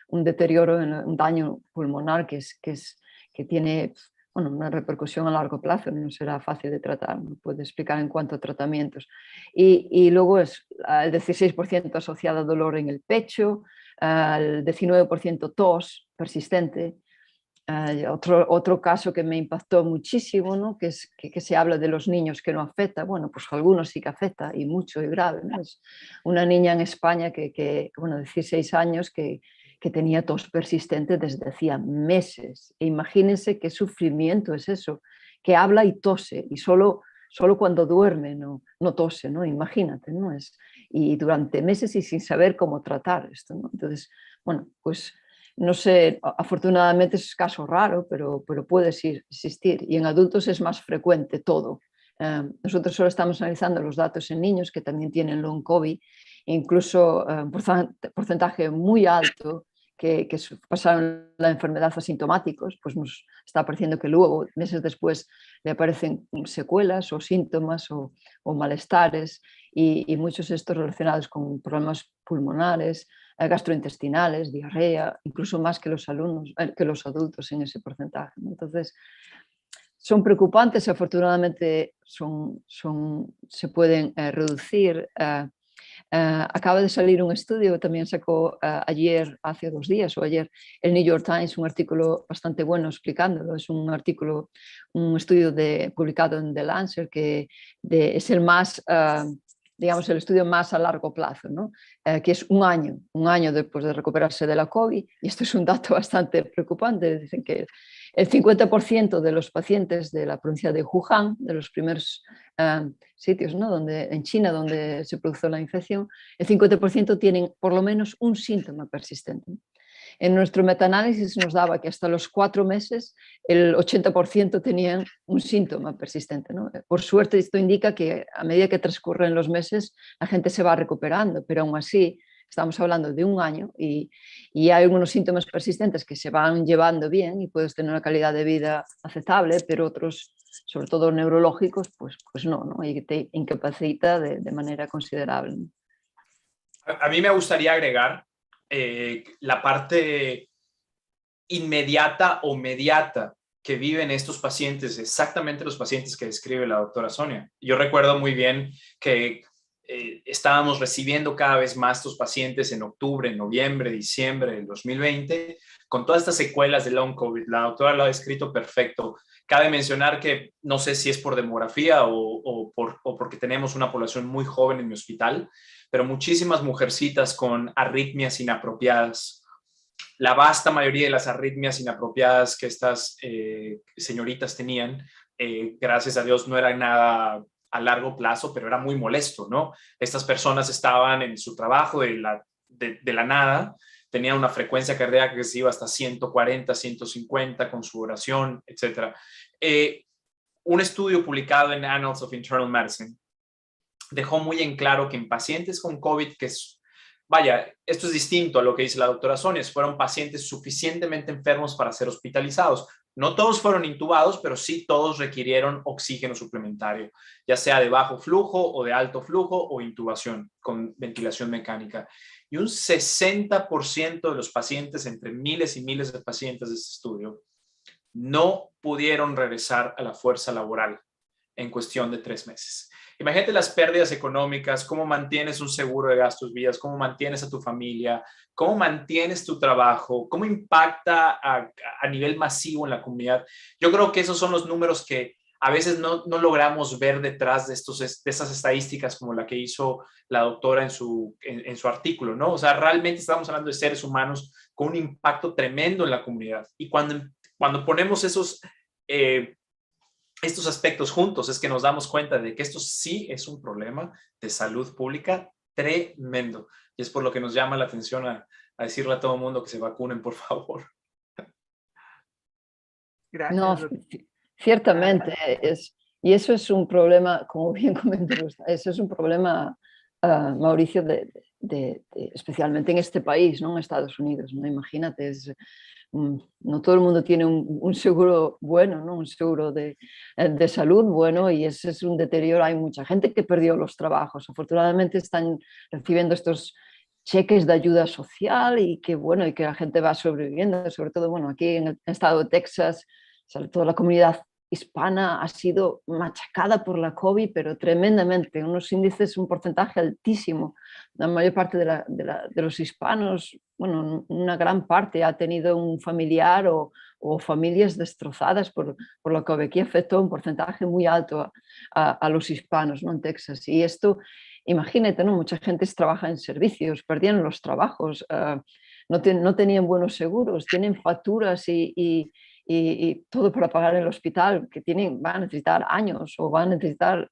Un deterioro, un daño pulmonar que tiene, bueno, una repercusión a largo plazo, no será fácil de tratar, no puede explicar en cuanto a tratamientos. Y luego es el 16% asociado a dolor en el pecho, el 19% tos persistente. Otro caso que me impactó muchísimo, ¿no? que se habla de los niños que no afecta, bueno, pues algunos sí que afecta y mucho y grave, ¿no? Es una niña en España bueno, 16 años que tenía tos persistente desde hacía meses. E imagínense qué sufrimiento es eso, que habla y tose y solo cuando duerme no tose, ¿no? Imagínate, ¿no? Y durante meses y sin saber cómo tratar esto, ¿no? Entonces, bueno, pues no sé, afortunadamente es caso raro, pero puede existir. Y en adultos es más frecuente todo. Nosotros solo estamos analizando los datos en niños que también tienen long COVID, incluso un porcentaje muy alto que pasaron la enfermedad asintomáticos, pues nos está pareciendo que luego, meses después, le aparecen secuelas o síntomas o malestares y muchos de estos relacionados con problemas pulmonares, gastrointestinales, diarrea, incluso más que los adultos en ese porcentaje, ¿no? Entonces, son preocupantes, afortunadamente se pueden reducir. Acaba de salir un estudio, también sacó hace 2 días o ayer, el New York Times, un artículo bastante bueno explicándolo. Es un estudio publicado en The Lancet que es el más, digamos, el estudio más a largo plazo, ¿no? Que es un año después de recuperarse de la COVID, y esto es un dato bastante preocupante. Dicen que el 50% de los pacientes de la provincia de Wuhan, de los primeros sitios, ¿no? En China donde se produjo la infección, el 50% tienen por lo menos un síntoma persistente. En nuestro metaanálisis nos daba que hasta los 4 meses el 80% tenían un síntoma persistente, ¿no? Por suerte esto indica que a medida que transcurren los meses la gente se va recuperando, pero aún así estamos hablando de un año y hay algunos síntomas persistentes que se van llevando bien y puedes tener una calidad de vida aceptable, pero otros, sobre todo neurológicos, pues no, y te incapacita de manera considerable. A mí me gustaría agregar la parte inmediata o mediata que viven estos pacientes, exactamente los pacientes que describe la doctora Sonia. Yo recuerdo muy bien que estábamos recibiendo cada vez más estos pacientes en octubre, noviembre, diciembre del 2020, con todas estas secuelas de long COVID. La doctora lo ha descrito perfecto. Cabe mencionar que no sé si es por demografía o porque tenemos una población muy joven en mi hospital, pero muchísimas mujercitas con arritmias inapropiadas. La vasta mayoría de las arritmias inapropiadas que estas señoritas tenían, gracias a Dios no era nada a largo plazo, pero era muy molesto, ¿no? Estas personas estaban en su trabajo de la nada, tenían una frecuencia cardíaca que se iba hasta 140, 150 con su oración, etc. Un estudio publicado en Annals of Internal Medicine dejó muy en claro que en pacientes con COVID, vaya, esto es distinto a lo que dice la doctora Sonia, fueron pacientes suficientemente enfermos para ser hospitalizados. No todos fueron intubados, pero sí todos requirieron oxígeno suplementario, ya sea de bajo flujo o de alto flujo o intubación con ventilación mecánica. Y un 60% de los pacientes, entre miles y miles de pacientes de este estudio, no pudieron regresar a la fuerza laboral en cuestión de 3 meses. Imagínate las pérdidas económicas, cómo mantienes un seguro de gastos vías, cómo mantienes a tu familia, cómo mantienes tu trabajo, cómo impacta a nivel masivo en la comunidad. Yo creo que esos son los números que a veces no logramos ver detrás de esas estadísticas como la que hizo la doctora en su artículo, ¿no? O sea, realmente estamos hablando de seres humanos con un impacto tremendo en la comunidad. Y cuando ponemos estos aspectos juntos es que nos damos cuenta de que esto sí es un problema de salud pública tremendo. Y es por lo que nos llama la atención a decirle a todo el mundo que se vacunen, por favor. No, Gracias, doctor. ciertamente y eso es un problema, como bien comentas, eso es un problema, Mauricio, especialmente en este país, ¿no? En Estados Unidos, ¿no? Imagínate, no todo el mundo tiene un seguro bueno, ¿no? Un seguro de salud bueno, y ese es un deterioro. Hay mucha gente que perdió los trabajos. Afortunadamente están recibiendo estos cheques de ayuda social y que, bueno, y que la gente va sobreviviendo. Sobre todo, bueno, aquí en el estado de Texas, sobre todo la comunidad hispana ha sido machacada por la COVID, pero tremendamente, unos índices, un porcentaje altísimo. La mayor parte de los hispanos, bueno, una gran parte ha tenido un familiar o familias destrozadas por la COVID. Aquí afectó un porcentaje muy alto a los hispanos, ¿no? En Texas. Y esto, imagínate, ¿no? Mucha gente trabaja en servicios, perdían los trabajos, no tenían buenos seguros, tienen facturas y todo para pagar el hospital, que van a necesitar años o van a necesitar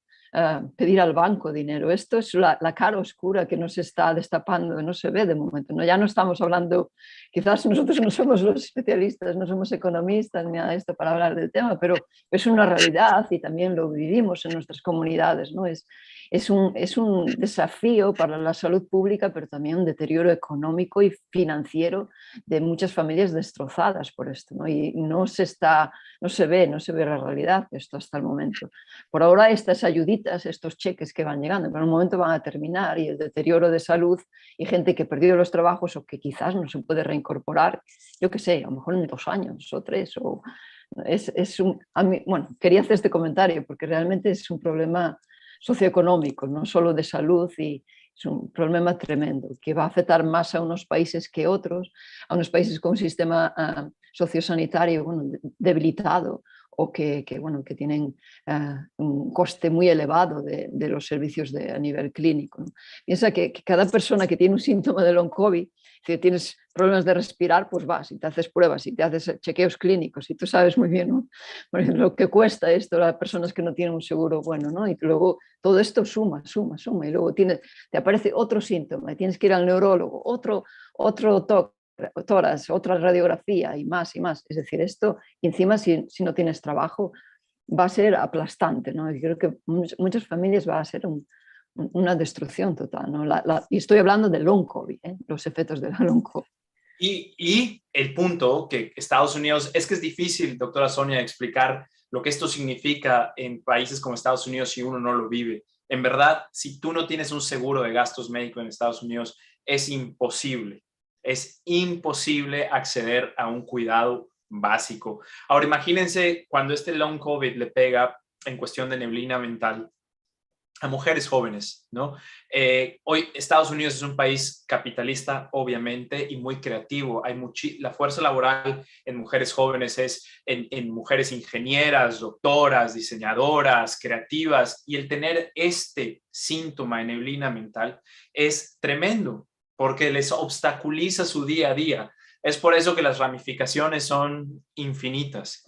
pedir al banco dinero. Esto es la cara oscura que nos está destapando, no se ve de momento. ¿No? Ya no estamos hablando, quizás nosotros no somos los especialistas, no somos economistas ni nada de esto para hablar del tema, pero es una realidad y también lo vivimos en nuestras comunidades. ¿no? Es un desafío para la salud pública, pero también un deterioro económico y financiero de muchas familias destrozadas por esto, ¿no? Y no se ve la realidad de esto hasta el momento. Por ahora estas ayuditas, estos cheques que van llegando, pero en un momento van a terminar y el deterioro de salud y gente que perdió los trabajos o que quizás no se puede reincorporar, yo qué sé, a lo mejor en 2 años o 3 o... bueno, quería hacer este comentario porque realmente es un problema socioeconómico, no solo de salud, y es un problema tremendo que va a afectar más a unos países que otros, a unos países con un sistema sociosanitario bueno, debilitado o que tienen un coste muy elevado de los servicios a nivel clínico. ¿no? Piensa que cada persona que tiene un síntoma de long COVID, si tienes problemas de respirar, pues vas y te haces pruebas y te haces chequeos clínicos y tú sabes muy bien ¿no? lo que cuesta esto a las personas que no tienen un seguro bueno, ¿no? Y luego todo esto suma y luego te aparece otro síntoma y tienes que ir al neurólogo, otro tórax, otra radiografía y más y más. Es decir, esto, y encima si no tienes trabajo, va a ser aplastante, ¿no? Y creo que muchas familias va a ser una destrucción total, ¿no? Y estoy hablando de long COVID, los efectos de la long COVID. Y el punto que Estados Unidos, es que es difícil, doctora Sonia, explicar lo que esto significa en países como Estados Unidos si uno no lo vive. En verdad, si tú no tienes un seguro de gastos médicos en Estados Unidos, es imposible acceder a un cuidado básico. Ahora, imagínense cuando este long COVID le pega en cuestión de neblina mental a mujeres jóvenes, ¿no? Hoy Estados Unidos es un país capitalista, obviamente, y muy creativo. La fuerza laboral en mujeres jóvenes es en mujeres ingenieras, doctoras, diseñadoras, creativas, y el tener este síntoma de neblina mental es tremendo, porque les obstaculiza su día a día. Es por eso que las ramificaciones son infinitas.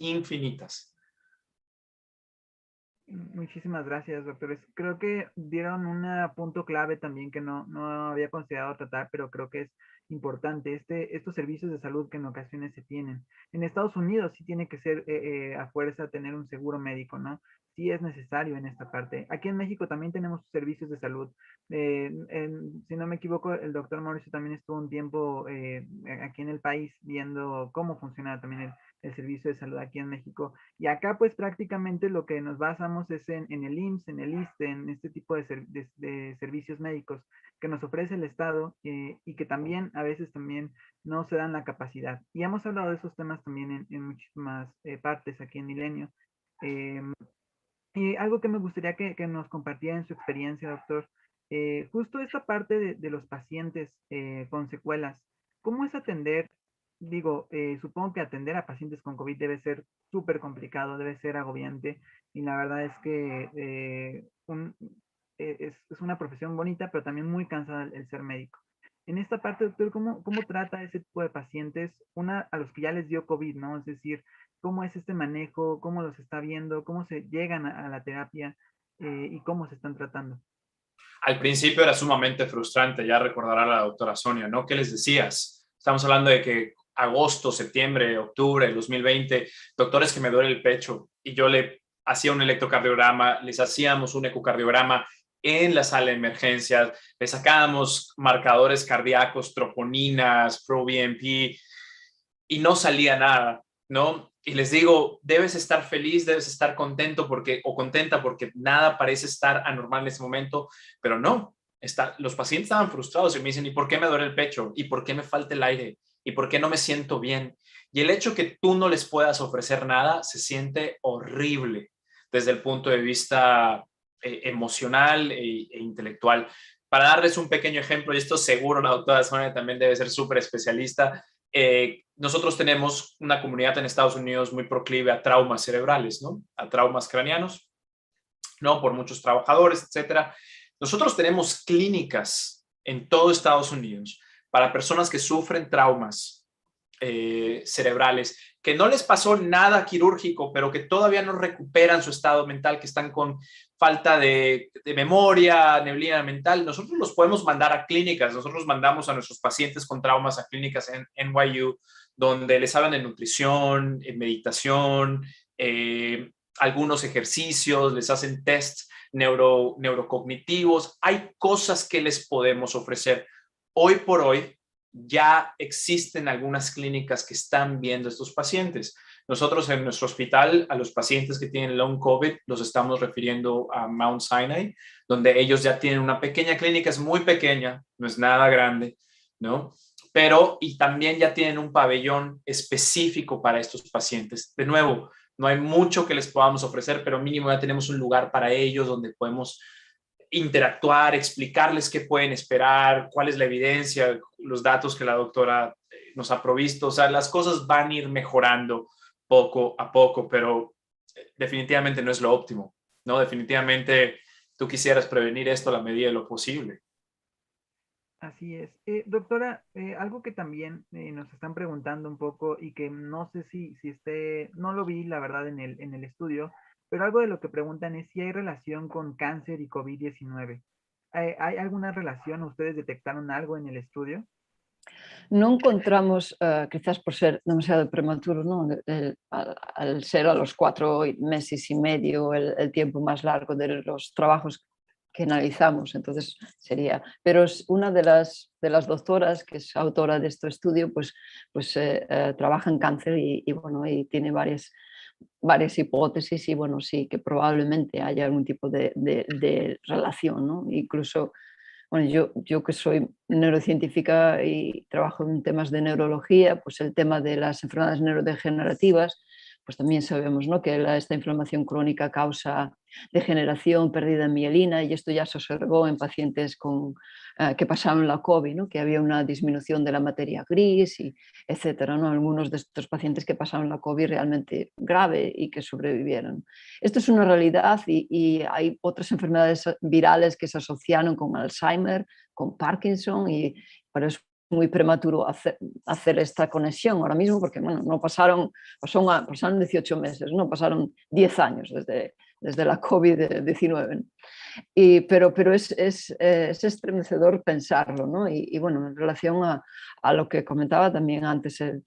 Muchísimas gracias, doctores. Creo que dieron un punto clave también que no había considerado tratar, pero creo que es importante. Estos servicios de salud que en ocasiones se tienen. En Estados Unidos sí tiene que ser a fuerza tener un seguro médico, ¿no? Sí es necesario en esta parte. Aquí en México también tenemos servicios de salud. Si no me equivoco, el doctor Mauricio también estuvo un tiempo aquí en el país viendo cómo funciona también el servicio de salud aquí en México. Y acá pues prácticamente lo que nos basamos es en el IMSS, en el ISSSTE, en este tipo de servicios médicos que nos ofrece el Estado y que también a veces también no se dan la capacidad. Y hemos hablado de esos temas también en muchísimas partes aquí en Milenio. Eh, y algo que me gustaría que nos compartiera en su experiencia, doctor, justo esta parte de los pacientes con secuelas, ¿cómo es atender digo, supongo que atender a pacientes con COVID debe ser súper complicado, debe ser agobiante, y la verdad es que es una profesión bonita, pero también muy cansada el ser médico. En esta parte, doctor, ¿cómo trata ese tipo de pacientes, a los que ya les dio COVID, ¿no? Es decir, ¿cómo es este manejo? ¿Cómo los está viendo? ¿Cómo se llegan a la terapia? ¿Y cómo se están tratando? Al principio era sumamente frustrante, ya recordará la doctora Sonia, ¿no? ¿Qué les decías? Estamos hablando de que agosto, septiembre, octubre del 2020, doctores que me duele el pecho y yo le hacía un electrocardiograma, les hacíamos un ecocardiograma en la sala de emergencias, le sacábamos marcadores cardíacos, troponinas, ProBNP y no salía nada, ¿no? Y les digo, debes estar feliz, debes estar contento o contenta porque nada parece estar anormal en ese momento, pero no, los pacientes estaban frustrados y me dicen, ¿y por qué me duele el pecho? ¿Y por qué me falta el aire? ¿Y por qué no me siento bien? Y el hecho que tú no les puedas ofrecer nada se siente horrible desde el punto de vista emocional e intelectual. Para darles un pequeño ejemplo, y esto seguro la doctora Sonia también debe ser súper especialista, nosotros tenemos una comunidad en Estados Unidos muy proclive a traumas cerebrales, ¿no? A traumas craneanos, ¿no? Por muchos trabajadores, etcétera. Nosotros tenemos clínicas en todo Estados Unidos para personas que sufren traumas cerebrales, que no les pasó nada quirúrgico, pero que todavía no recuperan su estado mental, que están con falta de memoria, neblina mental. Nosotros los podemos mandar a clínicas, nosotros mandamos a nuestros pacientes con traumas a clínicas en NYU, donde les hablan de nutrición, meditación, algunos ejercicios, les hacen tests neurocognitivos. Hay cosas que les podemos ofrecer. Hoy por hoy, ya existen algunas clínicas que están viendo a estos pacientes. Nosotros en nuestro hospital, a los pacientes que tienen long COVID, los estamos refiriendo a Mount Sinai, donde ellos ya tienen una pequeña clínica, es muy pequeña, no es nada grande, ¿no? Pero, y también ya tienen un pabellón específico para estos pacientes. De nuevo, no hay mucho que les podamos ofrecer, pero mínimo ya tenemos un lugar para ellos donde podemos interactuar, explicarles qué pueden esperar, cuál es la evidencia, los datos que la doctora nos ha provisto. O sea, las cosas van a ir mejorando poco a poco, pero definitivamente no es lo óptimo, ¿no? Definitivamente tú quisieras prevenir esto a la medida de lo posible. Así es. Doctora, algo que también nos están preguntando un poco y que no sé si no lo vi, la verdad, en el estudio, pero algo de lo que preguntan es si hay relación con cáncer y COVID-19. ¿Hay alguna relación? ¿Ustedes detectaron algo en el estudio? No encontramos, quizás por ser demasiado prematuro, ¿no? Al ser a los 4 meses y medio el tiempo más largo de los trabajos que analizamos, entonces sería, pero es una de las doctoras que es autora de este estudio, pues trabaja en cáncer y bueno, y tiene varias hipótesis y bueno, sí, que probablemente haya algún tipo de relación, ¿no? Incluso, bueno, yo que soy neurocientífica y trabajo en temas de neurología, pues el tema de las enfermedades neurodegenerativas, pues también sabemos, ¿no?, que esta inflamación crónica causa degeneración, pérdida de mielina, y esto ya se observó en pacientes que pasaron la COVID, ¿no?, que había una disminución de la materia gris, y etcétera, ¿no? Algunos de estos pacientes que pasaron la COVID realmente grave y que sobrevivieron. Esto es una realidad y hay otras enfermedades virales que se asociaron con Alzheimer, con Parkinson, y por eso muy prematuro hacer esta conexión ahora mismo, porque bueno, no pasaron 18 meses, no pasaron 10 años desde la COVID-19. Pero es estremecedor pensarlo, ¿no? Y bueno, en relación a lo que comentaba también antes el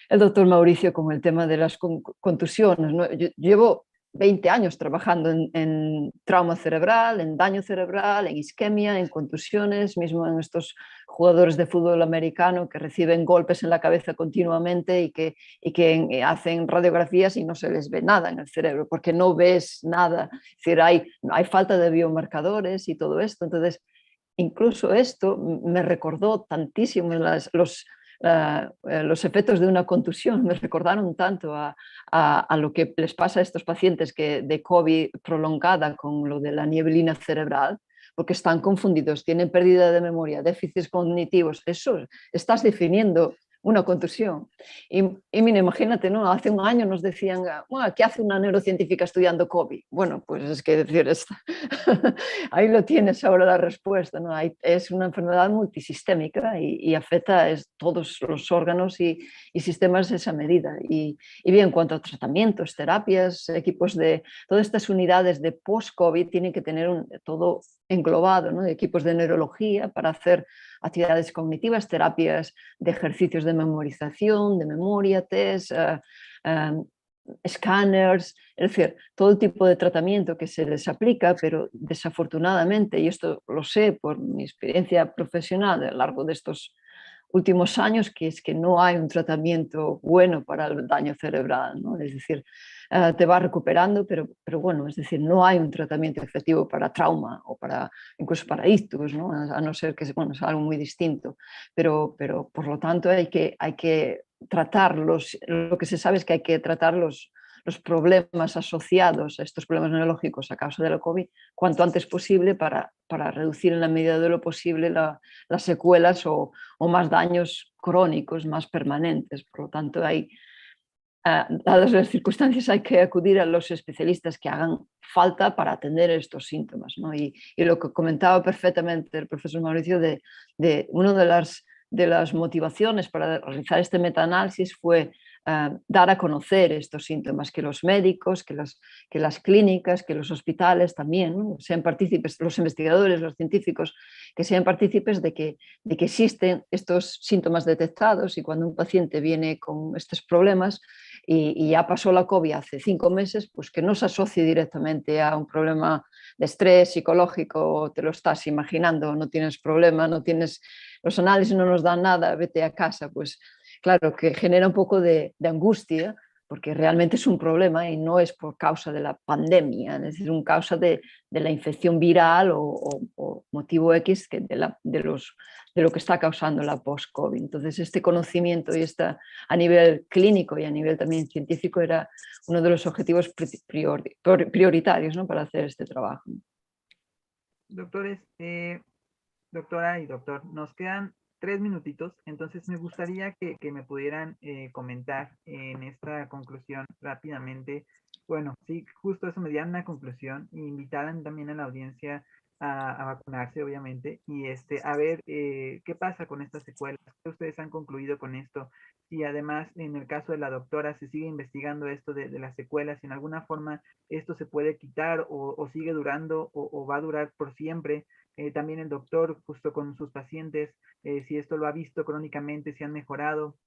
doctor Mauricio con el tema de las contusiones, ¿no? Yo llevo 20 años trabajando en trauma cerebral, en daño cerebral, en isquemia, en contusiones, mismo en estos jugadores de fútbol americano que reciben golpes en la cabeza continuamente y que hacen radiografías y no se les ve nada en el cerebro, porque no ves nada. Es decir, hay falta de biomarcadores y todo esto. Entonces, incluso esto me recordó tantísimo los efectos de una contusión, me recordaron tanto a lo que les pasa a estos pacientes de COVID prolongada con lo de la nieblina cerebral, porque están confundidos, tienen pérdida de memoria, déficits cognitivos. Eso estás definiendo una contusión. Y mira, imagínate, ¿no? Hace un año nos decían, bueno, ¿qué hace una neurocientífica estudiando COVID? Bueno, pues es que decir, ahí lo tienes ahora la respuesta, ¿no? Es una enfermedad multisistémica y afecta a todos los órganos y sistemas de esa medida. Y bien, en cuanto a tratamientos, terapias, equipos de todas estas unidades de post-COVID tienen que tener todo englobado, ¿no? Equipos de neurología para hacer actividades cognitivas, terapias de ejercicios de memorización, de memoria, test, escáneres, es decir, todo tipo de tratamiento que se les aplica, pero desafortunadamente, y esto lo sé por mi experiencia profesional a lo largo de estos últimos años, que es que no hay un tratamiento bueno para el daño cerebral, ¿no? Es decir, te va recuperando, pero bueno, es decir, no hay un tratamiento efectivo para trauma o incluso para ictus, ¿no? A no ser que bueno, es algo muy distinto, pero por lo tanto hay que tratarlos, lo que se sabe es que hay que tratar los problemas asociados a estos problemas neurológicos a causa de la COVID cuanto antes posible para reducir en la medida de lo posible las secuelas o más daños crónicos, más permanentes. Por lo tanto, dadas las circunstancias, hay que acudir a los especialistas que hagan falta para atender estos síntomas, ¿no? Y lo que comentaba perfectamente el profesor Mauricio de una de las motivaciones para realizar este metaanálisis fue dar a conocer estos síntomas, que los médicos, que las clínicas, que los hospitales también, ¿no? Sean partícipes, los investigadores, los científicos, que sean partícipes de que existen estos síntomas detectados y cuando un paciente viene con estos problemas y ya pasó la COVID hace 5 meses, pues que no se asocie directamente a un problema de estrés psicológico, te lo estás imaginando, no tienes problema, los análisis no nos dan nada, vete a casa, pues claro que genera un poco de angustia porque realmente es un problema y no es por causa de la pandemia, es decir, un causa de la infección viral o motivo X de lo que está causando la post-COVID. Entonces, este conocimiento y a nivel clínico y a nivel también científico era uno de los objetivos prioritarios, ¿no? Para hacer este trabajo. Doctores, doctora y doctor, nos quedan 3 minutitos, entonces me gustaría que me pudieran comentar en esta conclusión rápidamente. Bueno, sí, justo eso me dieran una conclusión e invitaran también a la audiencia a vacunarse, obviamente, y a ver qué pasa con estas secuelas, qué ustedes han concluido con esto, y además en el caso de la doctora se sigue investigando esto de las secuelas, si en alguna forma esto se puede quitar o sigue durando o va a durar por siempre. También el doctor, justo con sus pacientes, si esto lo ha visto crónicamente, si han mejorado.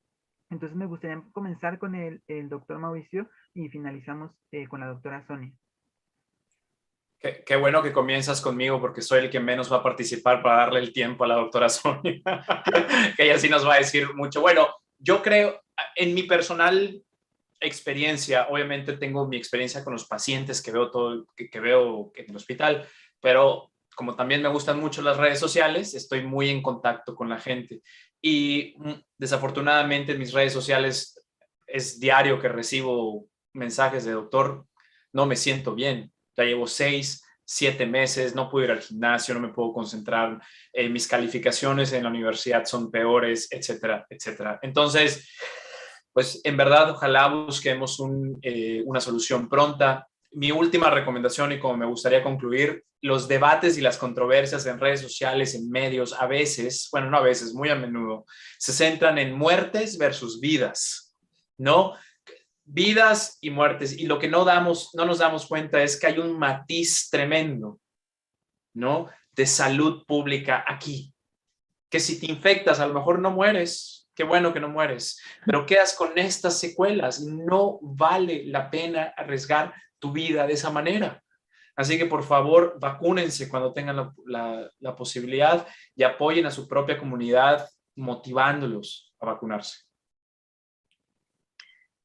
Entonces me gustaría comenzar con el doctor Mauricio y finalizamos con la doctora Sonia. Qué bueno que comienzas conmigo porque soy el que menos va a participar para darle el tiempo a la doctora Sonia, que ella sí nos va a decir mucho. Bueno, yo creo, en mi personal experiencia, obviamente tengo mi experiencia con los pacientes que veo en el hospital, pero como también me gustan mucho las redes sociales, estoy muy en contacto con la gente y desafortunadamente en mis redes sociales es diario que recibo mensajes de doctor, no me siento bien, ya llevo 6, 7 meses, no puedo ir al gimnasio, no me puedo concentrar, mis calificaciones en la universidad son peores, etcétera, etcétera. Entonces, pues en verdad, ojalá busquemos una solución pronta. Mi última recomendación y como me gustaría concluir, los debates y las controversias en redes sociales, en medios, a veces, bueno, no a veces, muy a menudo, se centran en muertes versus vidas, ¿no? Vidas y muertes. Y lo que no nos damos cuenta es que hay un matiz tremendo, ¿no? De salud pública aquí. Que si te infectas, a lo mejor no mueres. Qué bueno que no mueres, pero quedas con estas secuelas. No vale la pena arriesgar tu vida de esa manera. Así que por favor, vacúnense cuando tengan la posibilidad y apoyen a su propia comunidad motivándolos a vacunarse.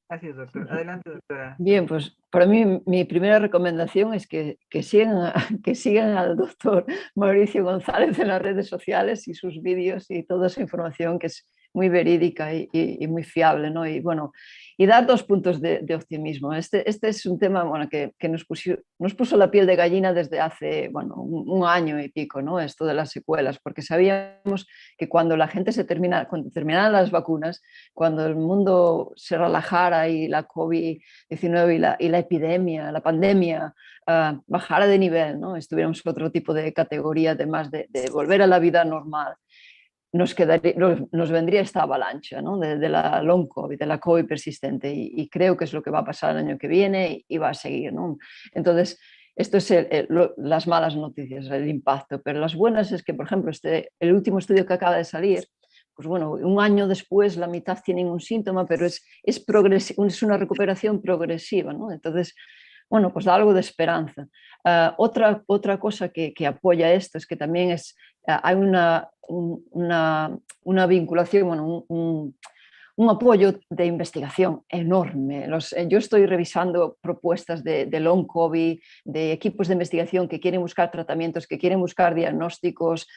Gracias, doctor. Adelante, doctora. Bien, pues para mí mi primera recomendación es que sigan al doctor Mauricio González en las redes sociales y sus vídeos y toda esa información que es muy verídica y muy fiable, ¿no? Y bueno, y dar 2 puntos de optimismo. Este es un tema, bueno, que nos puso la piel de gallina desde hace, bueno, un año y pico, ¿no? Esto de las secuelas, porque sabíamos que cuando cuando terminaran las vacunas, cuando el mundo se relajara y la COVID-19 y la epidemia, la pandemia, bajara de nivel, ¿no? Estuviéramos en otro tipo de categoría, además de volver a la vida normal, nos vendría esta avalancha, ¿no? de la long COVID, de la COVID persistente, y creo que es lo que va a pasar el año que viene y va a seguir, ¿no? Entonces, esto es las malas noticias, el impacto, pero las buenas es que, por ejemplo, el último estudio que acaba de salir, pues bueno, un año después la mitad tienen un síntoma, pero es una recuperación progresiva, ¿no? Entonces, bueno, pues da algo de esperanza. Otra cosa que apoya esto es que también hay una vinculación, bueno, un apoyo de investigación enorme. Yo estoy revisando propuestas de long COVID, de equipos de investigación que quieren buscar tratamientos, que quieren buscar diagnósticos,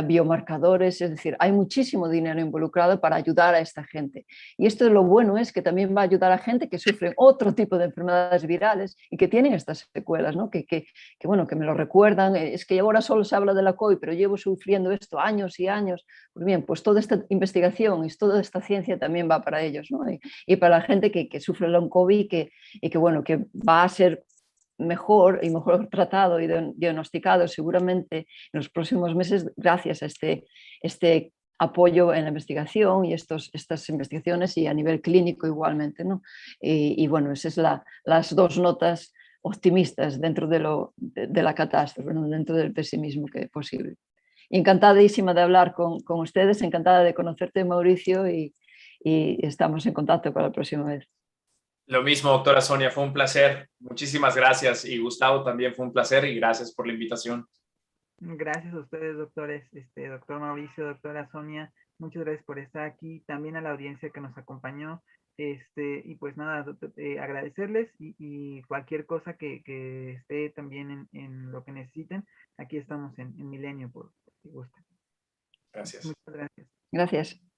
biomarcadores, es decir, hay muchísimo dinero involucrado para ayudar a esta gente. Y esto lo bueno es que también va a ayudar a gente que sufre otro tipo de enfermedades virales y que tienen estas secuelas, ¿no? Bueno, que me lo recuerdan, es que ahora solo se habla de la COVID, pero llevo sufriendo esto años y años. Pues bien, pues toda esta investigación y toda esta ciencia también va para ellos, ¿no? Y para la gente que sufre long COVID y que, bueno, que va a ser mejor y mejor tratado y diagnosticado seguramente en los próximos meses gracias a este apoyo en la investigación y estas investigaciones y a nivel clínico igualmente, ¿no? Y bueno, esas son las 2 notas optimistas dentro de la catástrofe, ¿no? Dentro del pesimismo que es posible. Encantadísima de hablar con ustedes, encantada de conocerte, Mauricio, y estamos en contacto para la próxima vez. Lo mismo, doctora Sonia, fue un placer. Muchísimas gracias. Y Gustavo, también fue un placer y gracias por la invitación. Gracias a ustedes, doctores, doctor Mauricio, doctora Sonia, muchas gracias por estar aquí, también a la audiencia que nos acompañó, y pues nada, agradecerles y cualquier cosa que esté también en lo que necesiten, aquí estamos en Milenio, por si gustan. Gracias. Muchas gracias. Gracias.